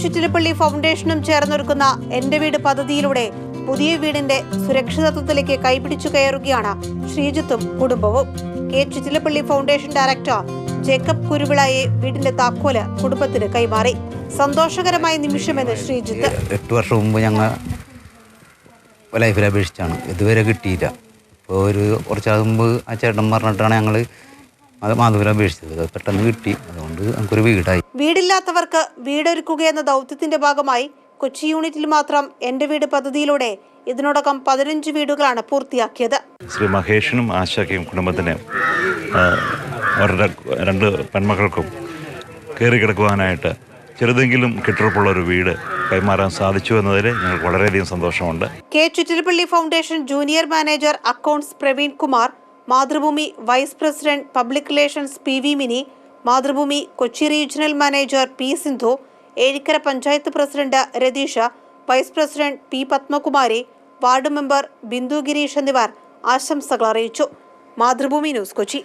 ചുറ്റിലപ്പള്ളി ഫൗണ്ടേഷനും ചേർന്നൊരുക്കുന്ന എന്റെ വീട് പദ്ധതിയിലൂടെ പുതിയ വീടിന്റെ സുരക്ഷിതത്വത്തിലേക്ക് കൈപിടിച്ചു കയറുകയാണ് ശ്രീജിത്തും കുടുംബവും. K Chittilappilly foundation director Jacob കുരുവിളയെ വീടിന്റെ താക്കോല് കുടുംബത്തിന് കൈമാറി. സന്തോഷകരമായ നിമിഷമെന്ന് ശ്രീജിത്ത്. 8 വർഷം മുമ്പ് ഞങ്ങൾ ലൈഫിൽ അപേക്ഷിച്ചാണ്, ഇതുവരെ കിട്ടിയില്ല. ഇപ്പോൾ കുറച്ചാൾ മുമ്പ് ആ ചേട്ടൻ പറഞ്ഞിട്ടാണ് ഞങ്ങൾ മാധുവിൽ അപേക്ഷിച്ചത്. പെട്ടെന്ന് കിട്ടി, അതുകൊണ്ട് നമുക്കൊരു വീടായി. വീടില്ലാത്തവർക്ക് വീടൊരുക്കുക എന്ന ദൗത്യത്തിന്റെ ഭാഗമായി കൊച്ചി യൂണിറ്റിൽ മാത്രം എന്റെ വീട് പദ്ധതിയിലൂടെ ഇതിനോടകം 15 വീടുകളാണ് പൂർത്തിയാക്കിയത്. ശ്രീ മഹേഷിനും ആശയ്ക്കും കുടുംബത്തിന് അവരുടെ 2 പെൺമക്കൾക്കും കയറി കിടക്കുവാനായിട്ട് ചെറുതെങ്കിലും കെട്ടുറപ്പുള്ള ഒരു വീട് കൈമാറാൻ സാധിച്ചു എന്നതിൽ ഞങ്ങൾക്ക് വളരെയധികം സന്തോഷമുണ്ട്. K Chittilappilly foundation junior manager accounts Praveen Kumar, Mathrubhumi vice president public relations PV Mini, Mathrubhumi Kochi regional manager P Sindhu, Ezhikkara panchayat president Ratheesh, vice president P Padmakumari, ward member Bindu Gireesh എന്നിവർ ആശംസകൾ അറിയിച്ചു. മാതൃഭൂമി ന്യൂസ്, കൊച്ചി.